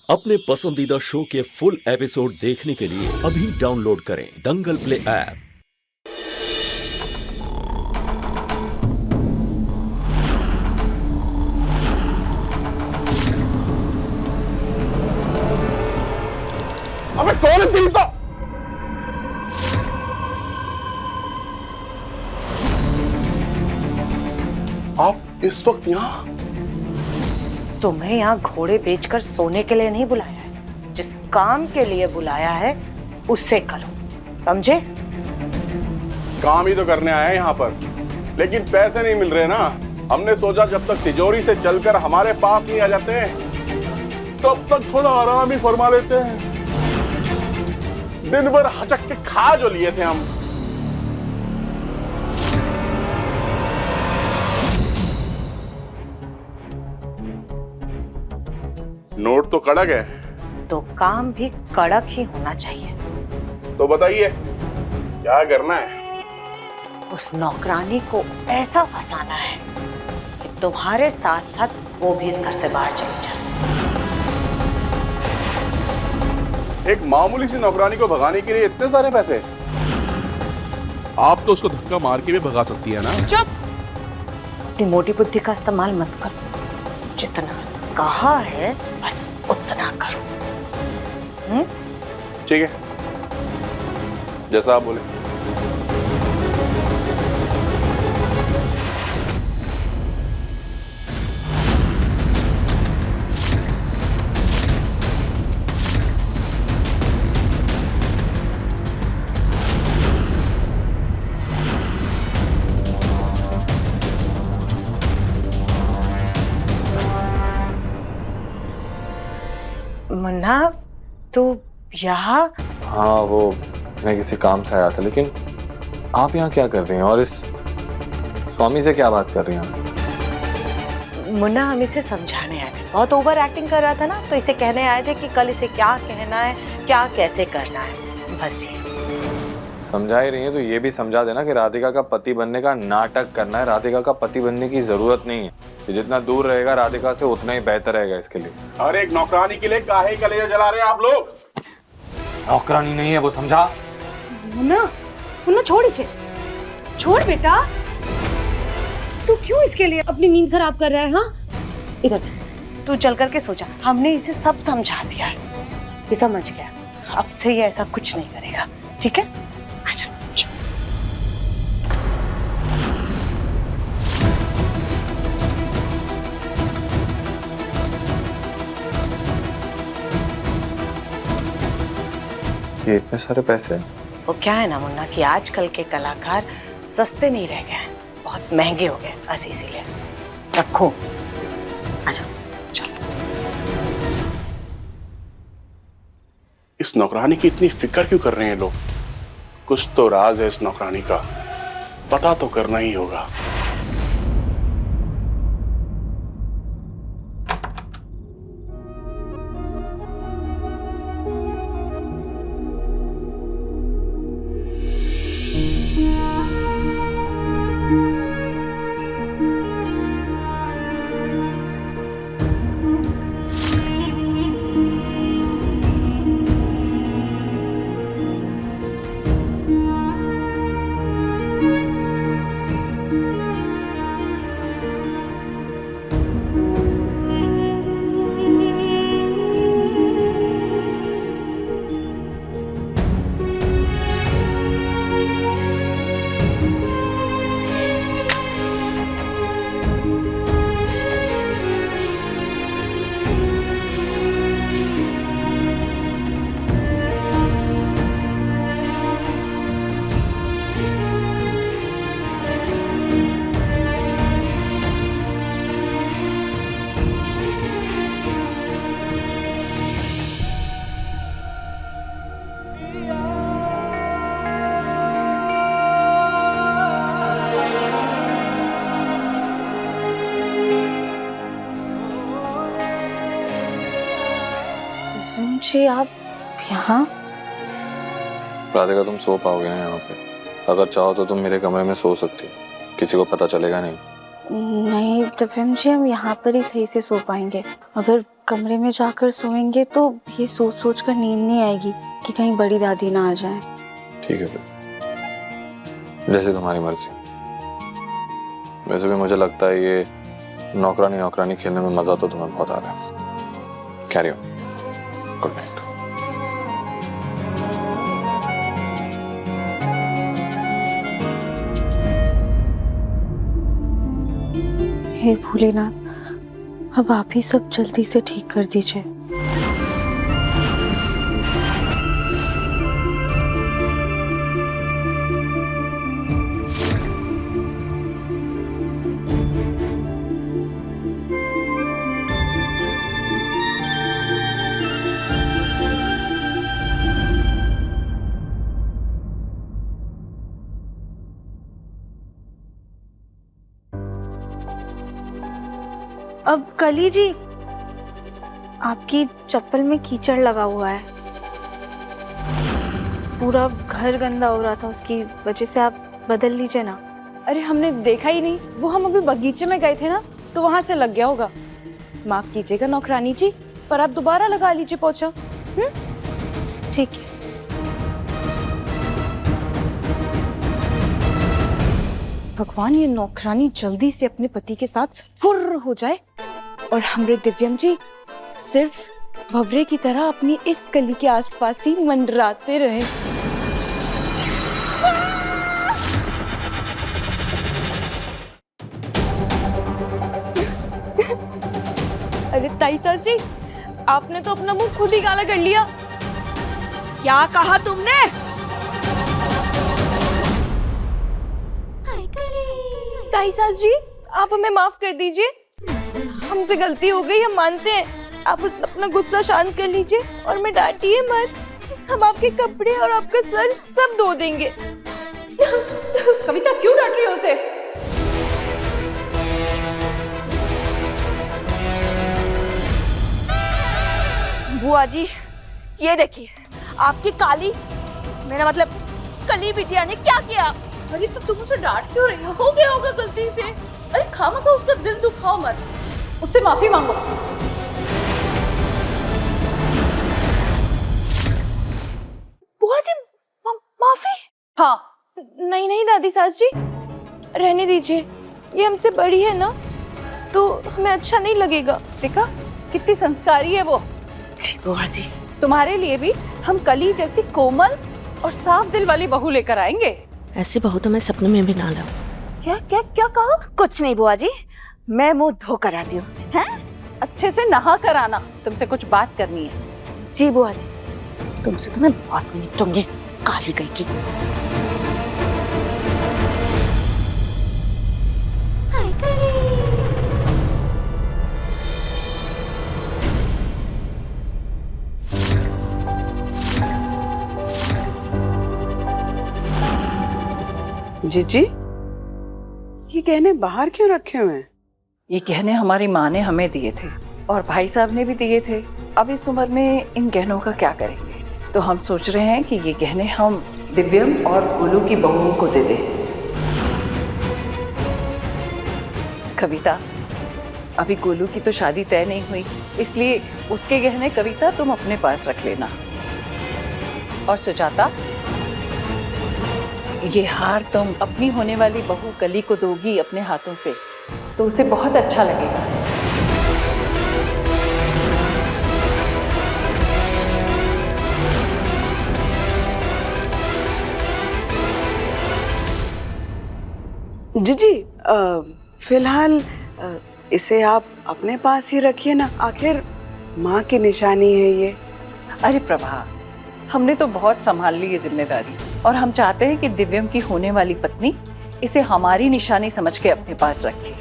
अपने पसंदीदा शो के फुल एपिसोड देखने के लिए अभी डाउनलोड करें दंगल प्ले ऐप। अबे कौन है दिल का? आप इस वक्त यहाँ? तुम्हें यहाँ घोड़े बेचकर सोने के लिए नहीं बुलाया है। जिस काम के लिए बुलाया है उससे करो, समझे? काम ही तो करने आए हैं यहाँ पर, लेकिन पैसे नहीं मिल रहे ना। हमने सोचा जब तक तिजोरी से चलकर हमारे पास नहीं आ जाते तब तक थोड़ा आराम ही फरमा लेते हैं। दिन भर हचक के खा जो लिए थे हम। नोट तो कड़क है, तो काम भी कड़क ही होना चाहिए। तो बताइए क्या करना है? उस नौकरानी को ऐसा फंसाना है कि तुम्हारे साथ साथ वो भी इस घर से बाहर चली जाए। एक मामूली सी नौकरानी को भगाने के लिए इतने सारे पैसे? आप तो उसको धक्का मार के भी भगा सकती है ना। चुप! अपनी मोटी बुद्धि का इस्तेमाल मत करो। जितना कहा है बस उतना करो। ठीक है, जैसा आप बोले। मुन्ना, तू यहाँ? हाँ, वो मैं किसी काम से आया था, लेकिन आप यहाँ क्या कर रही हैं और इस स्वामी से क्या बात कर रही हैं? मुन्ना, हम इसे समझाने आए थे। बहुत ओवर एक्टिंग कर रहा था ना, तो इसे कहने आए थे कि कल इसे क्या कहना है, क्या कैसे करना है। बस ये समझा ही रही हैं तो ये भी समझा देना कि राधिका का पति बनने का नाटक करना है। राधिका का पति बनने की जरूरत नहीं है। तो जितना दूर रहेगा राधिका से उतना ही बेहतर रहेगा इसके लिए। अरे एक नौकरानी के लिए काहे कलेजा जला रहे हैं आप लोग? नौकरानी नहीं है वो, समझा? मुन्ना, मुन्ना छोड़ इसे, छोड़ बेटा। तू क्यों इसके लिए अपनी नींद खराब कर रहा है? हाँ, इधर तू चल करके सोचा, हमने इसे सब समझा दिया है। ये समझ गया। अब से ये ऐसा कुछ नहीं करेगा, ठीक है? आजा, चल। ये इतने सारे पैसे? वो क्या है ना मुन्ना कि आजकल के कलाकार सस्ते नहीं रह गए हैं, बहुत महंगे हो गए, बस इसीलिए। रखो, आजा, चल। इस नौकरानी की इतनी फिक्र क्यों कर रहे हैं लोग? कुछ तो राज है इस नौकरानी का, पता तो करना ही होगा। जी आप यहाँ? राधिका तुम सो पाओगे ना यहाँ पे? अगर चाहो तो तुम मेरे कमरे में सो सकती हो, किसी को पता चलेगा नहीं। नहीं दिव्यम जी, हम यहाँ पर ही सही से सो पाएंगे। अगर कमरे में जाकर सोएंगे तो ये सोच सोच कर नींद नहीं आएगी कि कहीं बड़ी दादी ना आ जाए। ठीक है फिर, जैसे तुम्हारी मर्जी। वैसे भी मुझे लगता है ये नौकरानी नौकरानी खेलने में मजा तो तुम्हें बहुत आ रहा है। Carry on, good night. हे भोलेनाथ, अब आप ही सब जल्दी से ठीक कर दीजिए। अब कली जी, आपकी चप्पल में कीचड़ लगा हुआ है, पूरा घर गंदा हो रहा था, उसकी वजह से आप बदल लीजिए ना। अरे हमने देखा ही नहीं, वो हम अभी बगीचे में गए थे ना, तो वहां से लग गया होगा। माफ कीजिएगा नौकरानी जी, पर आप दोबारा लगा लीजिए पोछा। ठीक है। भगवान, ये नौकरानी जल्दी से अपने पति के साथ फुर्र हो जाए और हमरे दिव्यम जी सिर्फ भवरे की तरह अपनी इस गली के आसपास ही मंडराते रहे। अरे ताई सास जी, आपने तो अपना मुंह खुद ही काला कर लिया। क्या कहा तुमने? ताई सास जी, आप हमें माफ कर दीजिए, हमसे गलती हो गई, हम मानते हैं। आप अपना गुस्सा शांत कर लीजिए और मैं डांटिए मत। हम आपके कपड़े और आपका सर सब धो देंगे। कविता, क्यों डांट रही हो उसे? बुआ जी, ये देखिए, आपकी काली, मेरा मतलब कली बिटिया ने क्या किया? अरे तो तुम उसे डांट क्यों रही हो गया होगा गलती से। अरे खामखा उसका दिल दुखाओ मत, उससे माफी मांगो। बुआ जी, माफी? हाँ। नहीं नहीं दादी सास जी, रहने दीजिए, ये हमसे बड़ी है ना, तो हमें अच्छा नहीं लगेगा। देखा कितनी संस्कारी है वो। जी बुआ जी। तुम्हारे लिए भी हम कली जैसी कोमल और साफ दिल वाली बहू लेकर आएंगे। ऐसी बहू तो मैं सपने में भी ना लाऊं। क्या क्या क्या कहा? कुछ नहीं बुआ जी, मैं मुंह धो कर आती हूँ। हैं? अच्छे से नहा कर आना, तुमसे कुछ बात करनी है। जी बुआ जी, तुमसे तो मैं बात में निपटूंगी, काली गई की। जीजी, ये गहने बाहर क्यों रखे हुए हैं? ये गहने हमारी माँ ने हमें दिए थे और भाई साहब ने भी दिए थे। अब इस उम्र में इन गहनों का क्या करेंगे, तो हम सोच रहे हैं कि ये गहने हम दिव्यम और गोलू की बहुओं को दे दें। कविता, अभी गोलू की तो शादी तय नहीं हुई, इसलिए उसके गहने कविता तुम अपने पास रख लेना। और सुजाता, ये हार तुम अपनी होने वाली बहू कली को दोगी अपने हाथों से, तो उसे बहुत अच्छा लगेगा। जीजी, फिलहाल इसे आप अपने पास ही रखिए ना, आखिर माँ की निशानी है ये। अरे प्रभा, हमने तो बहुत संभाल ली ये जिम्मेदारी और हम चाहते हैं कि दिव्यम की होने वाली पत्नी इसे हमारी निशानी समझ के अपने पास रखे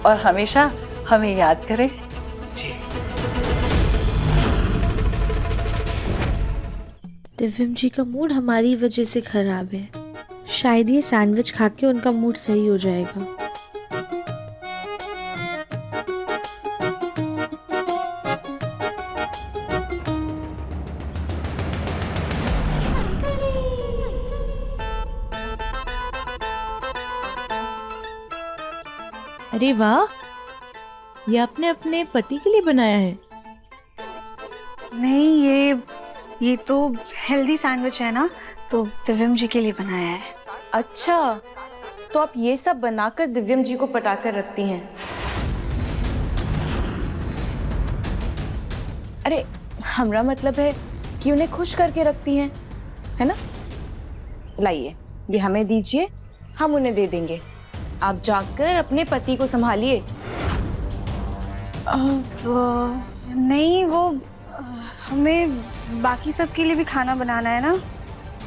और हमेशा हमें याद करे। जी। दिव्यम जी का मूड हमारी वजह से खराब है, शायद ये सैंडविच खा के उनका मूड सही हो जाएगा। अरे वाह, ये आपने अपने पति के लिए बनाया है? नहीं, ये तो हेल्दी सैंडविच है ना, तो दिव्यम जी के लिए बनाया है। अच्छा, तो आप ये सब बनाकर दिव्यम जी को पटाकर रखती हैं? अरे हमारा मतलब है कि उन्हें खुश करके रखती हैं, है ना? लाइए, ये हमें दीजिए, हम उन्हें दे देंगे। आप जाकर अपने पति को संभालिए। नहीं, वो हमें बाकी सब के लिए भी खाना बनाना है ना।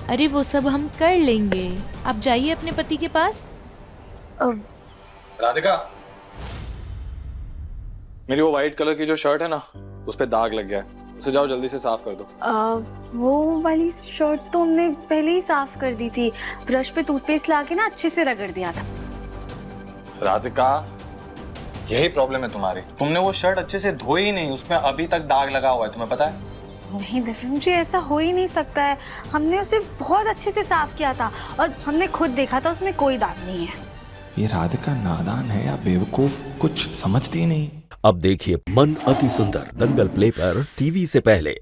अरे वो सब हम कर लेंगे, आप जाइए अपने पति के पास। राधिका, मेरी वो व्हाइट कलर की जो शर्ट है ना, उस पे दाग लग गया है, उसे जाओ जल्दी से साफ कर दो। वो वाली शर्ट तो हमने पहले ही साफ कर दी थी, ब्रश पे टूथपेस्ट लाके ना अच्छे से रगड़ दिया था। राधिका, यही प्रॉब्लम है तुम्हारी, तुमने वो शर्ट अच्छे से धोई ही नहीं, उसमें अभी तक दाग लगा हुआ है, तुम्हें पता है? नहीं दिव्यम जी, ऐसा हो ही नहीं सकता है। हमने उसे बहुत अच्छे से साफ किया था और हमने खुद देखा था, उसमें कोई दाग नहीं है। ये राधिका नादान है या बेवकूफ, कुछ समझती नहीं। अब देखिए मन अति सुंदर दंगल प्ले पर टीवी से पहले।